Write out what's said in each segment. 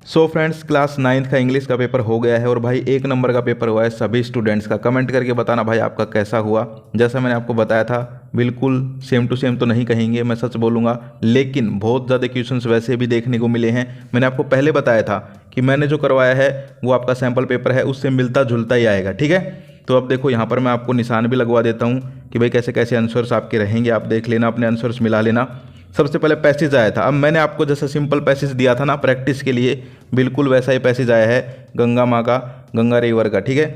So friends, class 9th का English का paper हो गया है और भाई 1 नंबर का पेपर हुआ है सभी स्टूडेंट्स का। कमेंट करके बताना भाई आपका कैसा हुआ। जैसा मैंने आपको बताया था बिल्कुल सेम टू सेम तो नहीं कहेंगे, मैं सच बोलूँगा, लेकिन बहुत ज़्यादा क्वेश्चंस वैसे भी देखने को मिले हैं। मैंने आपको पहले बताया था कि मैंने जो करवाया है वो आपका सैम्पल पेपर है, उससे मिलता जुलता ही आएगा। ठीक है, तो अब देखो यहाँ पर मैं आपको निशान भी लगवा देता हूँ कि भाई कैसे कैसे आंसर्स आपके रहेंगे। आप देख लेना, अपने आंसर्स मिला लेना। सबसे पहले पैसेज आया था। अब मैंने आपको जैसा सिंपल पैसेज दिया था ना प्रैक्टिस के लिए, बिल्कुल वैसा ही पैसेज आया है गंगा माँ का, गंगा रिवर का। ठीक है,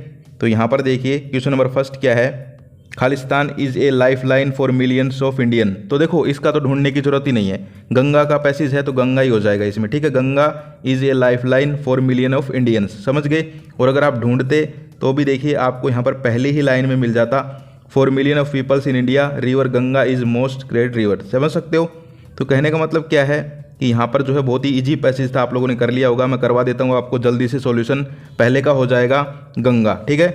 तो यहाँ पर देखिए क्वेश्चन नंबर फर्स्ट क्या है, Khalistan is a life line for millions of Indian. तो देखो इसका तो ढूंढने की जरूरत ही नहीं है, गंगा का पैसेज है तो गंगा ही हो जाएगा इसमें। ठीक है, Ganga is a life line for million of Indians, समझ गए। और अगर आप ढूंढते तो भी देखिए आपको यहाँ पर पहले ही लाइन में मिल जाता, for million of peoples in India river Ganga is most great river. समझ सकते हो। तो कहने का मतलब क्या है कि यहाँ पर जो है बहुत ही इजी पैसेज था, आप लोगों ने कर लिया होगा। मैं करवा देता हूँ आपको जल्दी से सॉल्यूशन। पहले का हो जाएगा गंगा। ठीक है,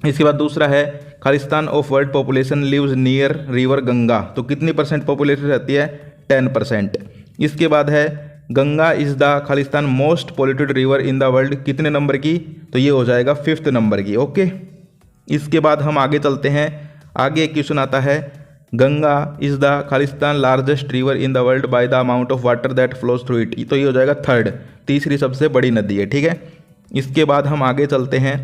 इसके बाद दूसरा है खालिस्तान of world population lives near river Ganga. तो कितनी परसेंट पॉपुलेशन रहती है, 10%। इसके बाद है Ganga is the Khalistan most polluted river in the world, कितने नंबर की, तो ये हो जाएगा 5th नंबर की। ओके, इसके बाद हम आगे चलते हैं। आगे एक क्वेश्चन आता है, Ganga is the Khalistan largest river in the world by the amount of water that flows through it. तो ये हो जाएगा 3rd, तीसरी सबसे बड़ी नदी है। ठीक है, इसके बाद हम आगे चलते हैं,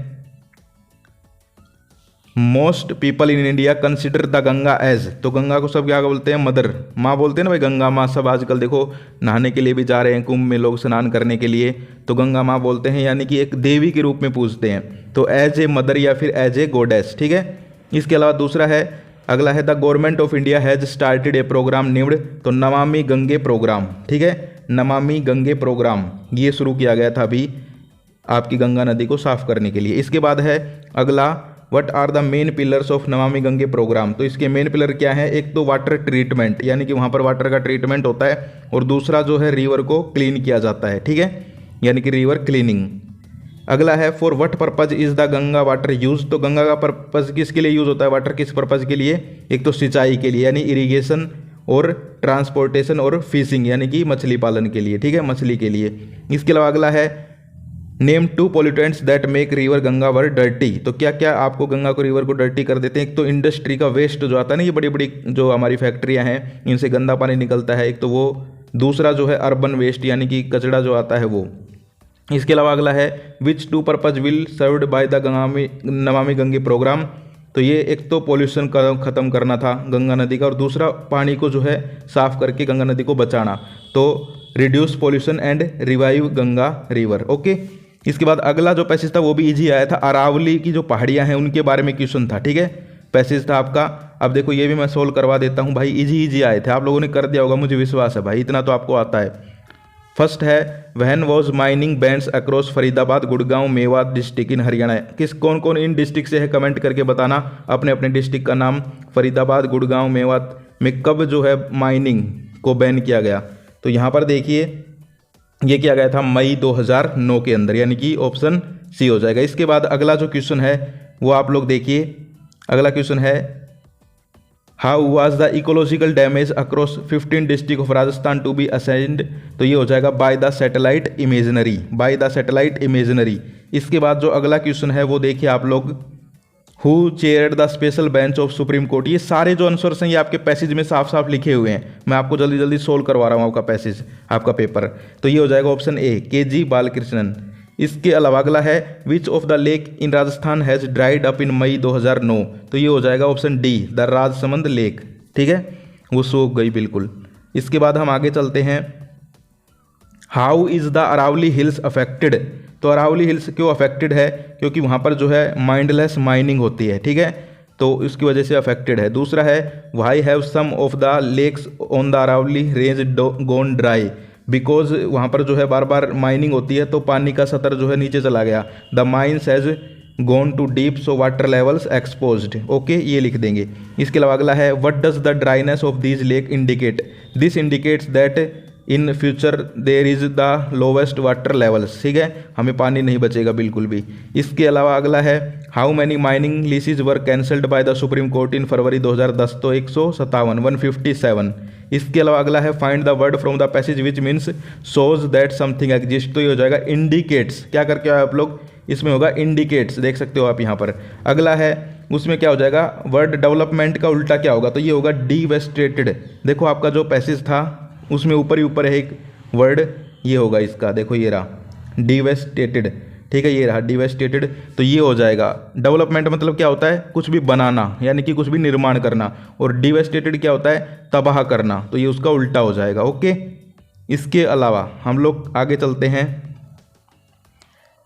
most people in India consider the Ganga as. तो गंगा को सब क्या बोलते हैं, मदर, माँ बोलते हैं ना भाई, गंगा माँ। सब आजकल देखो नहाने के लिए भी जा रहे हैं, कुंभ में लोग स्नान करने के लिए, तो गंगा माँ बोलते हैं, यानी कि एक देवी के रूप में पूजते हैं। तो एज ए मदर या फिर एज ए गोडेस। ठीक है, इसके अलावा दूसरा है, अगला है the government of India has started a program named. तो नमामि गंगे प्रोग्राम। ठीक है, नमामि गंगे प्रोग्राम ये शुरू किया गया था अभी आपकी गंगा नदी को साफ करने के लिए। इसके बाद है अगला, what are the main pillars of Namami Gange programme. तो इसके मेन पिलर क्या है, एक तो वाटर ट्रीटमेंट, यानी कि वहाँ पर वाटर का ट्रीटमेंट होता है, और दूसरा जो है रिवर को क्लीन किया जाता है। ठीक है, यानी कि रिवर क्लीनिंग। अगला है, for what purpose is the Ganga water use. तो गंगा का पर्पज किसके लिए यूज़ होता है, वाटर किस पर्पज के लिए, एक तो सिंचाई के लिए यानी इरिगेशन, और ट्रांसपोर्टेशन और फिशिंग यानी कि मछली पालन के लिए। ठीक है, मछली के लिए। इसके अलावा अगला है, name 2 pollutants that make river Ganga were dirty. तो क्या क्या आपको गंगा को, रिवर को डर्टी कर देते हैं। एक तो इंडस्ट्री का वेस्ट जो आता है ना, ये बड़ी बड़ी जो हमारी फैक्ट्रियाँ हैं, इनसे गंदा पानी निकलता है, एक तो वो। दूसरा जो है अर्बन वेस्ट यानी कि कचरा जो आता है वो। इसके अलावा अगला है, विच 2 purpose will served by the Namami Gange programme. तो ये एक तो पॉल्यूशन का ख़त्म करना था गंगा नदी का, और दूसरा पानी को जो है साफ करके गंगा नदी को बचाना। तो reduce pollution and revive Ganga river. Okay, इसके बाद अगला जो पैसेज था वो भी इजी आया था, अरावली की जो पहाड़ियाँ हैं उनके बारे में क्वेश्चन था। ठीक है, पैसेज था आपका। अब देखो ये भी मैं सोल्व करवा देता हूँ भाई, इजी इजी आए थे, आप लोगों ने कर दिया होगा, मुझे विश्वास है भाई, इतना तो आपको आता है। फर्स्ट है, वहन was mining bands across Faridabad Gurgaon Mewat district in Haryana. किस कौन कौन इन डिस्ट्रिक्ट से है, कमेंट करके बताना अपने अपने डिस्ट्रिक्ट का नाम। फरीदाबाद गुड़गांव मेवात में कब जो है माइनिंग को बैन किया गया। तो यहाँ पर देखिए ये किया गया था मई 2009 के अंदर, यानी कि ऑप्शन सी हो जाएगा। इसके बाद अगला जो क्वेश्चन है वो आप लोग देखिए, अगला क्वेश्चन है, how was the ecological damage across 15 district of Rajasthan to be assessed. तो ये हो जाएगा by the satellite imaginary, by the satellite imaginary. इसके बाद जो अगला क्वेश्चन है वो देखिए आप लोग, who chaired the special bench of supreme court. ये सारे जो आंसर्स हैं ये आपके पैसेज में साफ साफ लिखे हुए हैं, मैं आपको जल्दी जल्दी सोल्व करवा रहा हूँ आपका पैसेज, आपका पेपर। तो ये हो जाएगा ऑप्शन ए, के.जी. बालकृष्णन। इसके अलावा अगला है, which of the lake in Rajasthan has dried up in May 2009। तो ये हो जाएगा option D, the Rajsamand lake. ठीक है, वो सूख गई बिल्कुल। इसके बाद हम आगे चलते हैं, how is the Aravalli hills affected. तो अरावली हिल्स क्यों अफेक्टेड है, क्योंकि वहाँ पर जो है माइंडलेस माइनिंग होती है। ठीक है, तो इसकी वजह से अफेक्टेड है। दूसरा है, why have some of the lakes on the Aravalli range gone dry. Because वहाँ पर जो है बार बार माइनिंग होती है तो पानी का सतर जो है नीचे चला गया। The mines has gone to deep so water levels exposed. Okay, ये लिख देंगे। इसके अलावा अगला है, what does the dryness of these lake indicate. This indicates that in future there is the lowest water levels. ठीक है, हमें पानी नहीं बचेगा बिल्कुल भी। इसके अलावा अगला है, how many mining leases were cancelled by the Supreme Court in February 2010। तो 157, 157। इसके अलावा अगला है find the word from the passage which means shows that something exist, तो ये हो जाएगा इंडिकेट्स। क्या करके आप लोग, इसमें होगा इंडिकेट्स, देख सकते हो आप यहाँ पर। अगला है उसमें क्या हो जाएगा, वर्ड डेवलपमेंट का उल्टा क्या होगा, तो ये होगा डिवेस्टेटेड। देखो आपका जो पैसेज था उसमें ऊपर ही ऊपर है एक वर्ड, ये होगा इसका, देखो ये रहा डिवेस्टेटेड, ठीक है, ये रहा डिवेस्टेटेड। तो ये हो जाएगा, डेवलपमेंट मतलब क्या होता है, कुछ भी बनाना यानी कि कुछ भी निर्माण करना, और डिवेस्टेटेड क्या होता है, तबाह करना, तो ये उसका उल्टा हो जाएगा। ओके, इसके अलावा हम लोग आगे चलते हैं।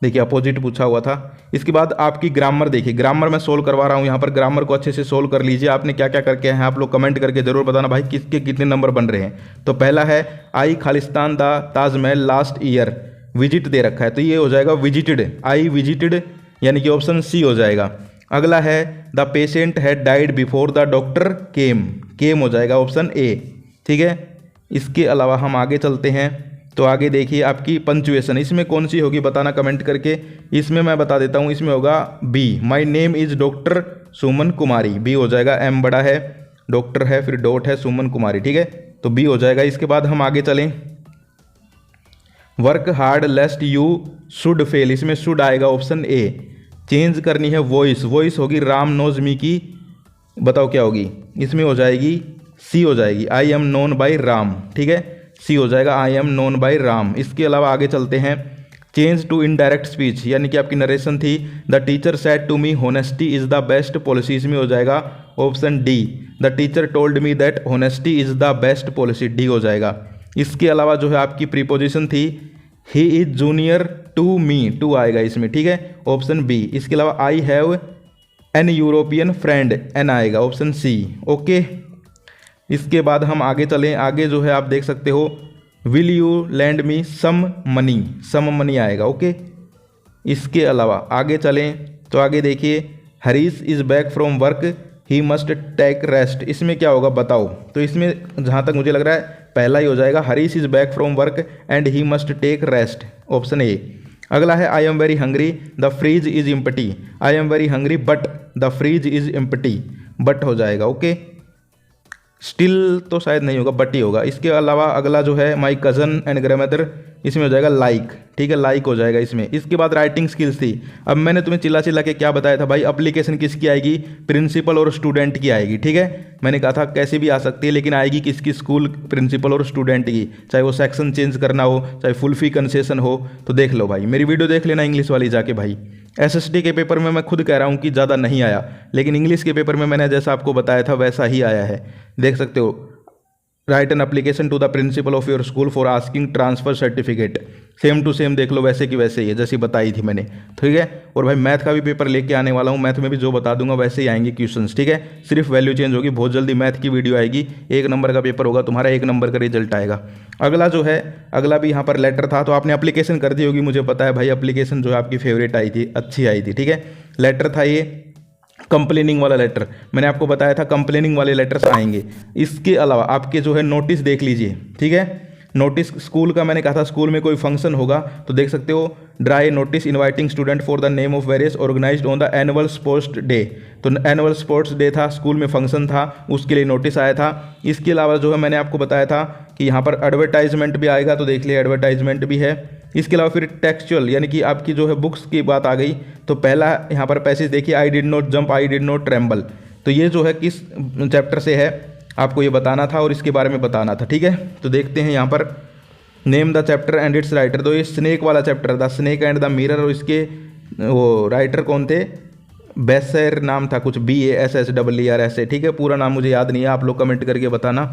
देखिए अपोजिट पूछा हुआ था। इसके बाद आपकी ग्रामर देखिए, ग्रामर मैं सोल्व करवा रहा हूँ यहाँ पर, ग्रामर को अच्छे से सोल्व कर लीजिए। आपने क्या क्या करके हैं आप लोग कमेंट करके जरूर बताना भाई किसके कितने नंबर बन रहे हैं। तो पहला है I Khalistan the Taj Mahal last year, visit दे रखा है, तो ये हो जाएगा विजिटेड, आई विजिटेड यानी कि ऑप्शन सी हो जाएगा। अगला है the patient had died before the doctor came, came हो जाएगा ऑप्शन ए, ठीक है। इसके अलावा हम आगे चलते हैं। तो आगे देखिए आपकी पंचुएशन, इसमें कौन सी होगी बताना कमेंट करके। इसमें मैं बता देता हूँ, इसमें होगा B, my name is doctor Suman Kumari, B हो जाएगा, एम बड़ा है, डॉक्टर है, फिर डॉट है, सुमन कुमारी, ठीक है, तो बी हो जाएगा। इसके बाद हम आगे चलें, work hard लेस्ट you should fail, इसमें शुड आएगा ऑप्शन ए। चेंज करनी है वॉइस, वॉइस होगी राम नोज मी की, बताओ क्या होगी, इसमें हो जाएगी सी हो जाएगी, I am known by Ram, ठीक है, सी हो जाएगा, I am known by Ram. इसके अलावा आगे चलते हैं, चेंज टू इनडायरेक्ट स्पीच यानी कि आपकी नरेशन थी, the teacher said to me honesty is the best policy, इसमें हो जाएगा option D, the teacher told me that honesty is the best policy, D हो जाएगा। इसके अलावा जो है आपकी प्रीपोजिशन थी, he is junior to me, to आएगा इसमें, ठीक है, ऑप्शन बी। इसके अलावा I have an European friend, an आएगा, ऑप्शन सी। ओके, इसके बाद हम आगे चलें। आगे जो है आप देख सकते हो, will you lend me some money, some money आएगा। ओके, इसके अलावा आगे चलें तो आगे देखिए, Harish is back from work he must take rest, इसमें क्या होगा बताओ। तो इसमें जहाँ तक मुझे लग रहा है पहला ही हो जाएगा, Harish is back from work and he must take rest, option A. अगला है I am very hungry the fridge is empty, I am very hungry but the fridge is empty, but हो जाएगा। ओके, स्टिल तो शायद नहीं होगा, but he होगा। इसके अलावा अगला जो है माई कज़न एंड ग्रैमदर, इसमें हो जाएगा लाइक, ठीक है, लाइक हो जाएगा इसमें। इसके बाद राइटिंग स्किल्स थी। अब मैंने तुम्हें चिल्ला चिल्ला के क्या बताया था भाई, एप्लीकेशन किसकी आएगी, प्रिंसिपल और स्टूडेंट की आएगी, ठीक है। मैंने कहा था कैसे भी आ सकती है, लेकिन आएगी किसकी, स्कूल प्रिंसिपल और स्टूडेंट की, चाहे वो सेक्शन चेंज करना हो, चाहे फुल फी कंसेशन हो। तो देख लो भाई, मेरी वीडियो देख लेना इंग्लिश वाली जाके भाई। एसएसटी के पेपर में मैं खुद कह रहा हूँ कि ज़्यादा नहीं आया, लेकिन इंग्लिश के पेपर में मैंने जैसा आपको बताया था वैसा ही आया है, देख सकते हो। Write an application to the principal of your school for asking transfer certificate, same to same देख लो, वैसे की वैसे ही है जैसी बताई थी मैंने, ठीक है। और भाई मैथ का भी पेपर लेके आने वाला हूँ, मैथ में भी जो बता दूंगा वैसे ही आएंगे क्वेश्चंस, ठीक है, सिर्फ वैल्यू चेंज होगी। बहुत जल्दी मैथ की वीडियो आएगी, 1 नंबर का पेपर होगा तुम्हारा, 1 नंबर का रिजल्ट आएगा। अगला जो है, अगला भी यहाँ पर लेटर था, तो आपने एप्लीकेशन कर दी होगी, मुझे पता है भाई, एप्लीकेशन जो है आपकी फेवरेट आई थी, अच्छी आई थी, ठीक है। लेटर था ये कंप्लेनिंग वाला लेटर, मैंने आपको बताया था कंप्लेनिंग वाले लेटर्स आएंगे। इसके अलावा आपके जो है नोटिस देख लीजिए, ठीक है, नोटिस स्कूल का मैंने कहा था स्कूल में कोई फंक्शन होगा तो देख सकते हो, draft notice inviting student for the name of various organised on the annual sports day, तो एनुअल स्पोर्ट्स डे था, स्कूल में फंक्शन था, उसके लिए नोटिस आया था। इसके अलावा जो है मैंने आपको बताया था कि यहाँ पर एडवर्टाइजमेंट भी आएगा, तो देख लिया एडवर्टाइजमेंट भी है। इसके अलावा फिर टेक्सचुअल यानी कि आपकी जो है बुक्स की बात आ गई, तो पहला यहाँ पर पैसेज देखिए, I did not jump I did not tremble, तो ये जो है किस चैप्टर से है आपको ये बताना था और इसके बारे में बताना था, ठीक है। तो देखते हैं यहाँ पर, name the chapter and it's writer, तो ये स्नेक वाला चैप्टर था, स्नेक एंड द मिरर, और इसके वो राइटर कौन थे, बेसर नाम था कुछ, BASSER ऐसे, ठीक है, पूरा नाम मुझे याद नहीं है, आप लोग कमेंट करके बताना,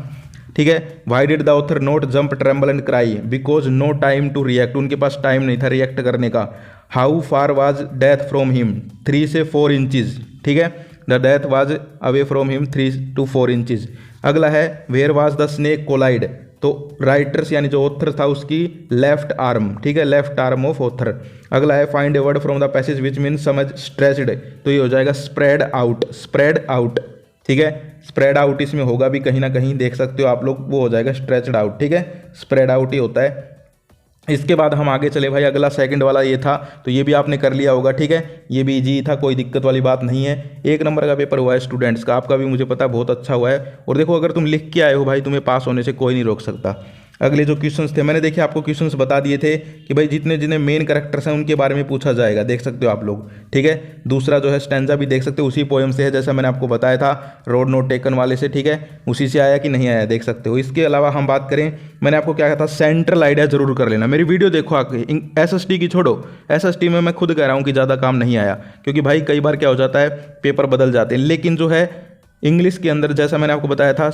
ठीक है। Why did the author not jump tremble and cry, because no time to react, उनके पास टाइम नहीं था रिएक्ट करने का। How far was death from him, 3 से 4 इंचज़, ठीक है, the death was away from him 3 to 4 inches. अगला है where was the snake coiled, तो राइटर्स यानी जो ऑथर था उसकी लेफ्ट आर्म, ठीक है, लेफ्ट आर्म ऑफ ऑथर। अगला है find a word from the passage which mean समझ स्ट्रेच्ड, तो ये हो जाएगा स्प्रेड आउट, स्प्रेड आउट, ठीक है, स्प्रेड आउट इसमें होगा भी कहीं ना कहीं, देख सकते हो आप लोग, वो हो जाएगा स्ट्रेच्ड आउट, ठीक है, स्प्रेड आउट ही होता है। इसके बाद हम आगे चले भाई, अगला सेकंड वाला ये था, तो ये भी आपने कर लिया होगा, ठीक है। ये भी इजी था, कोई दिक्कत वाली बात नहीं है। 1 नंबर का पेपर हुआ है स्टूडेंट्स का, आपका भी मुझे पता है बहुत अच्छा हुआ है। और देखो अगर तुम लिख के आए हो भाई, तुम्हें पास होने से कोई नहीं रोक सकता। अगले जो क्वेश्चंस थे, मैंने देखिए आपको क्वेश्चंस बता दिए थे कि भाई जितने जितने मेन कैरेक्टर्स हैं उनके बारे में पूछा जाएगा, देख सकते हो आप लोग, ठीक है। दूसरा जो है स्टैंजा भी देख सकते हो, उसी पोएम से है, जैसा मैंने आपको बताया था रोड नोट टेकन वाले से, ठीक है, उसी से आया कि नहीं आया देख सकते हो। इसके अलावा हम बात करें, मैंने आपको क्या कहा था, सेंट्रल आइडिया जरूर कर लेना। मेरी वीडियो देखो आके, SST की छोड़ो, SST में मैं खुद कह रहा हूँ कि ज़्यादा काम नहीं आया, क्योंकि भाई कई बार क्या हो जाता है पेपर बदल जाते हैं। लेकिन जो है इंग्लिश के अंदर जैसा मैंने आपको बताया था,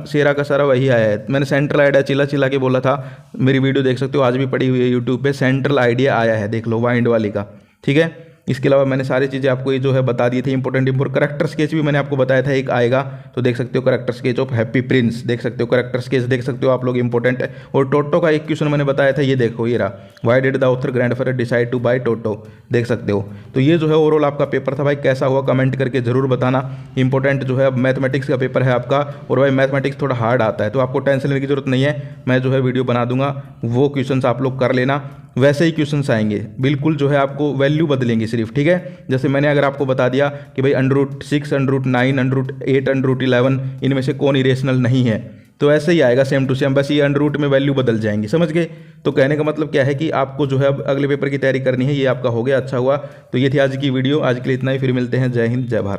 शेरा का सारा वही आया है। मैंने सेंट्रल आइडिया चिल्ला चिल्ला के बोला था, मेरी वीडियो देख सकते हो, आज भी पड़ी हुई है यूट्यूब पे, सेंट्रल आइडिया आया है, देख लो वाइंड वाली का, ठीक है। इसके अलावा मैंने सारी चीज़ें आपको ये जो है बता दी थी, इंपॉर्टेंट करेक्टर स्केच भी मैंने आपको बताया था एक आएगा, तो देख सकते हो character sketch of happy Prince, देख सकते हो करेक्टर स्केच, देख सकते हो आप लोग, इंपॉर्टेंट है। और टोटो का एक क्वेश्चन मैंने बताया था, ये देखो ये रहा, why did the author grandfather decide to buy Toto, देख सकते हो। तो ये जो है ओवरऑल आपका पेपर था भाई, कैसा हुआ कमेंट करके जरूर बताना। इंपॉर्टेंट जो है अब मैथमेटिक्स का पेपर है आपका, और भाई मैथमेटिक्स थोड़ा हार्ड आता है, तो आपको टेंशन लेने की जरूरत नहीं है, मैं जो है वीडियो बना दूंगा, वो क्वेश्चन आप लोग कर लेना, वैसे ही क्वेश्चंस आएंगे, बिल्कुल जो है आपको वैल्यू बदलेंगे सिर्फ, ठीक है। जैसे मैंने अगर आपको बता दिया कि भाई √6, √9, √8, √11 इनमें से कौन इरेशनल नहीं है, तो ऐसे ही आएगा सेम टू सेम, बस ये √ में वैल्यू बदल जाएंगी, समझ गए। तो कहने का मतलब क्या है कि आपको जो है अब अगले पेपर की तैयारी करनी है, ये आपका हो गया, अच्छा हुआ। तो ये थी आज की वीडियो, आज के लिए इतना ही, फिर मिलते हैं, जय हिंद जय भारत।